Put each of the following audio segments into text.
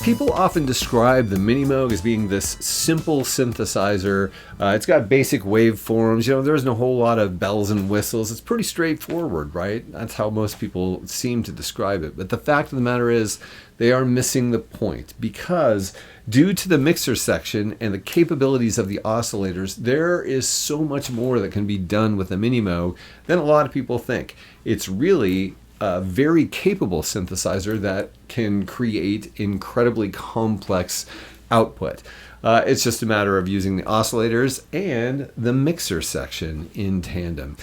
People often describe the Minimoog as being this simple synthesizer. It's got basic waveforms. There's no whole lot of bells and whistles. It's pretty straightforward, right? That's how most people seem to describe it. But the fact of the matter is, they are missing the point, because due to the mixer section and the capabilities of the oscillators, there is so much more that can be done with a Minimoog than a lot of people think. It's really a very capable synthesizer that can create incredibly complex output. It's just a matter of using the oscillators and the mixer section in tandem.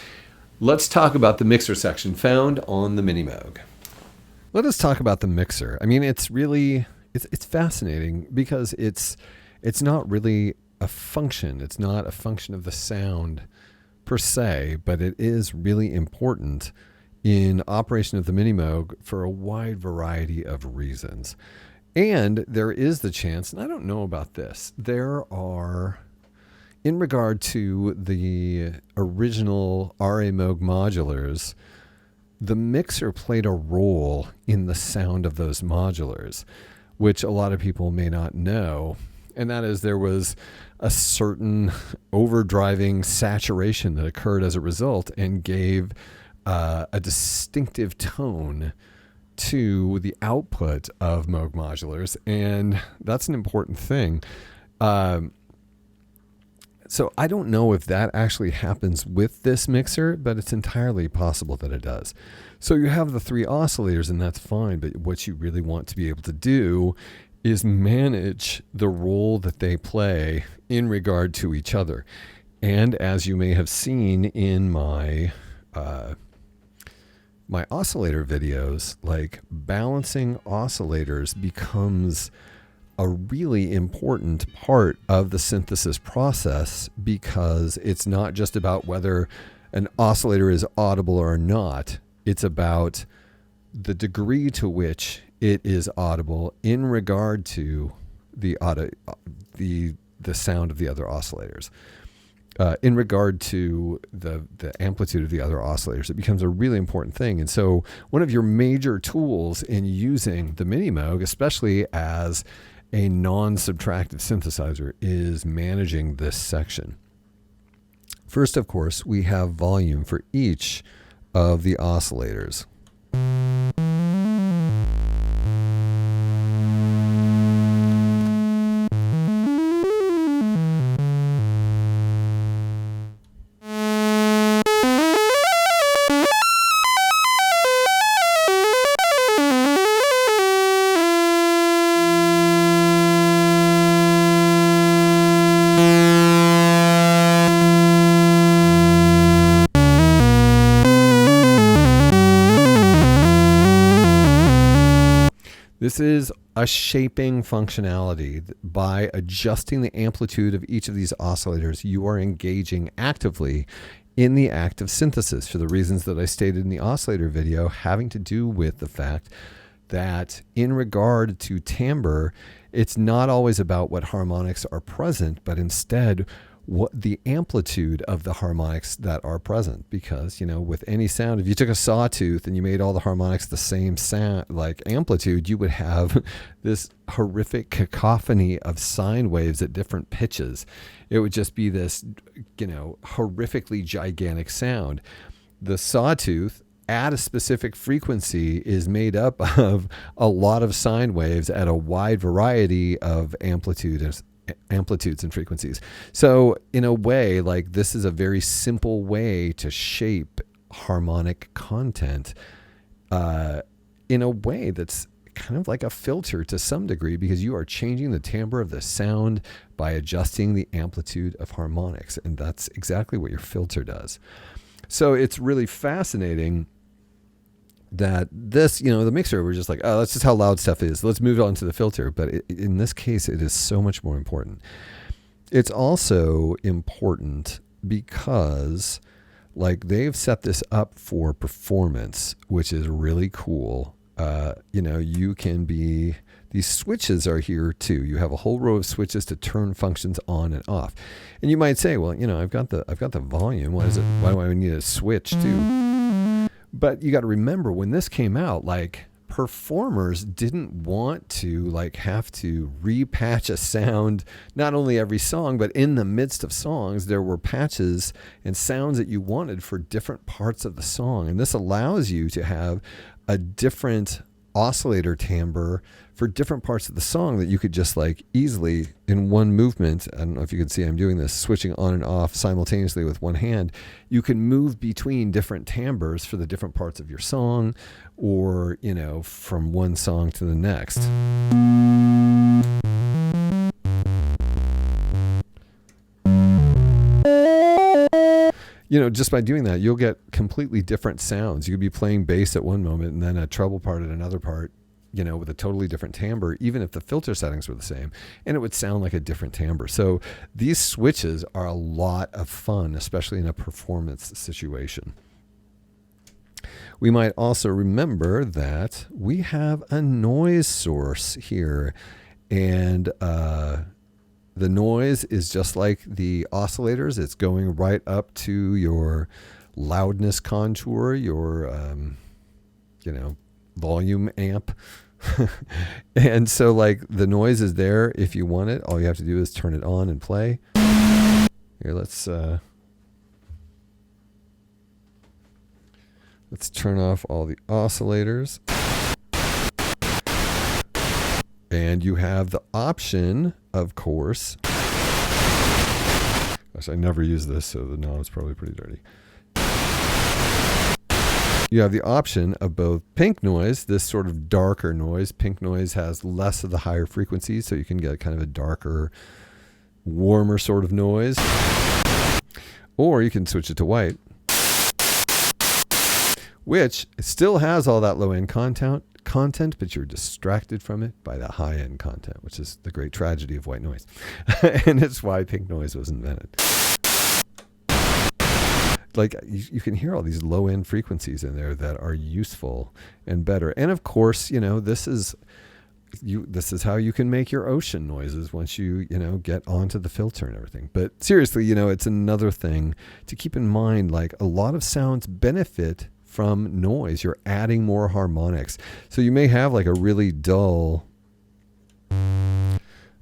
Let's talk about the mixer section found on the Minimoog. Let us talk about the mixer. I mean, it's fascinating because it's not really a function. It's not a function of the sound per se, but it is really important in operation of the Minimoog for a wide variety of reasons. And there is the chance, and I don't know about this, there are, in regard to the original RA Moog modulars, the mixer played a role in the sound of those modulars, which a lot of people may not know. And that is, there was a certain overdriving saturation that occurred as a result and gave a distinctive tone to the output of Moog modulars. And that's an important thing. So I don't know if that actually happens with this mixer, but it's entirely possible that it does. So you have the three oscillators, and that's fine. But what you really want to be able to do is manage the role that they play in regard to each other. And as you may have seen in my oscillator videos, like, balancing oscillators becomes a really important part of the synthesis process, because it's not just about whether an oscillator is audible or not. It's about the degree to which it is audible in regard to the sound of the other oscillators. In regard to the amplitude of the other oscillators, it becomes a really important thing. And so one of your major tools in using the Minimoog, especially as a non-subtractive synthesizer, is managing this section. First, of course, we have volume for each of the oscillators. This is a shaping functionality. By adjusting the amplitude of each of these oscillators, you are engaging actively in the act of synthesis for the reasons that I stated in the oscillator video, having to do with the fact that in regard to timbre, it's not always about what harmonics are present, but instead what the amplitude of the harmonics that are present. Because, with any sound, if you took a sawtooth and you made all the harmonics the same sound, like amplitude, you would have this horrific cacophony of sine waves at different pitches. It would just be this, horrifically gigantic sound. The sawtooth at a specific frequency is made up of a lot of sine waves at a wide variety of amplitudes and frequencies. So in a way, like, this is a very simple way to shape harmonic content in a way that's kind of like a filter to some degree, because you are changing the timbre of the sound by adjusting the amplitude of harmonics. And that's exactly what your filter does. So it's really fascinating that this, the mixer, we're just like, oh, that's just how loud stuff is. Let's move on to the filter. But in this case, it is so much more important. It's also important because, like, they've set this up for performance, which is really cool. You can be, these switches are here too. You have a whole row of switches to turn functions on and off. And you might say, well, I've got the volume. Why do I need a switch too? But you got to remember, when this came out, like, performers didn't want to like have to repatch a sound, not only every song, but in the midst of songs, there were patches and sounds that you wanted for different parts of the song. And this allows you to have a different oscillator timbre for different parts of the song that you could just like easily in one movement. I don't know if you can see I'm doing this, switching on and off simultaneously with one hand. You can move between different timbres for the different parts of your song, or, you know, from one song to the next. You know, just by doing that, you'll get completely different sounds. You could be playing bass at one moment and then a treble part at another part, you know, with a totally different timbre, even if the filter settings were the same, and it would sound like a different timbre. So these switches are a lot of fun, especially in a performance situation. We might also remember that we have a noise source here, and the noise is just like the oscillators. It's going right up to your loudness contour, your, you know, volume amp. And so like the noise is there if you want it. All you have to do is turn it on and play. Here, let's turn off all the oscillators. And you have the option, of course. Gosh, I never use this, so the knob's probably pretty dirty. You have the option of both pink noise, this sort of darker noise. Pink noise has less of the higher frequencies, so you can get kind of a darker, warmer sort of noise. Or you can switch it to white, which still has all that low-end content, but you're distracted from it by the high-end content, which is the great tragedy of white noise. And it's why pink noise was invented. Like you can hear all these low-end frequencies in there that are useful and better. And of course, you know, this is how you can make your ocean noises once you know, get onto the filter and everything. But seriously, you know, it's another thing to keep in mind. Like a lot of sounds benefit from noise. You're adding more harmonics. So you may have like a really dull, you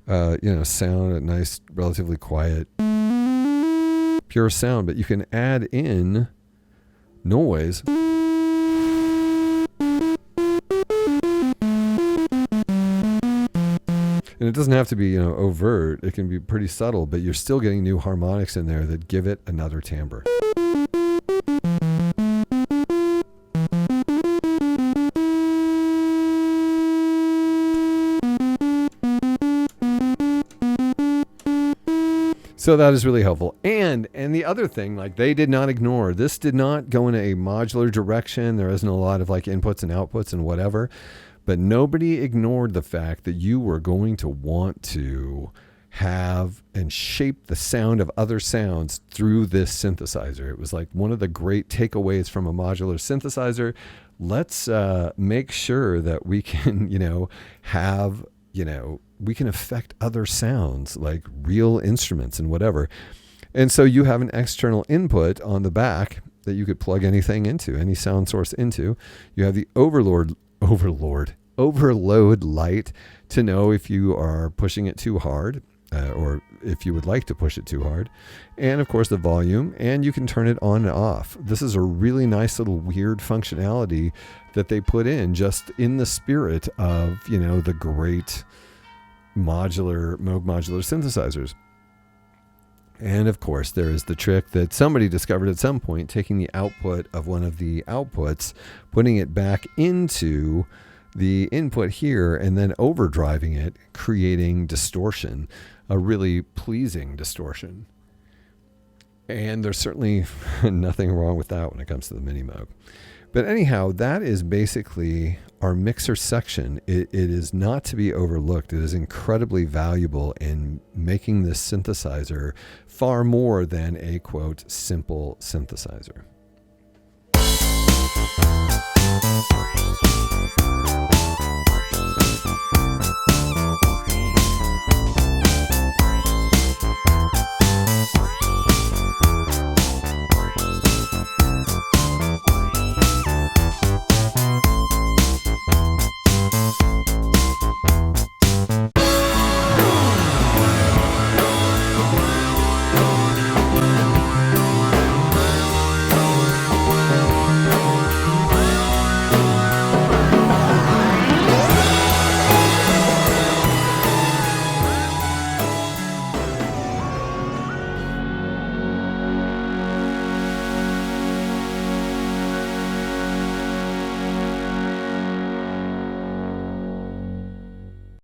know, sound, a nice, relatively quiet, pure sound, but you can add in noise. And it doesn't have to be, you know, overt. It can be pretty subtle, but you're still getting new harmonics in there that give it another timbre. So that is really helpful. And the other thing, like they did not ignore, this did not go in a modular direction. There isn't a lot of like inputs and outputs and whatever, but nobody ignored the fact that you were going to want to have and shape the sound of other sounds through this synthesizer. It was like one of the great takeaways from a modular synthesizer. Let's make sure that we can, you know, have, you know, we can affect other sounds like real instruments and whatever. And so you have an external input on the back that you could plug anything into, any sound source into. You have the overload light to know if you are pushing it too hard, or if you would like to push it too hard. And of course the volume, and you can turn it on and off. This is a really nice little weird functionality that they put in just in the spirit of, you know, the great Moog modular synthesizers. And of course there is the trick that somebody discovered at some point, taking the output of one of the outputs, putting it back into the input here, and then overdriving it, creating distortion, a really pleasing distortion. And there's certainly nothing wrong with that when it comes to the Minimoog. But anyhow, that is basically our mixer section. It is not to be overlooked. It is incredibly valuable in making this synthesizer far more than a, quote, simple synthesizer.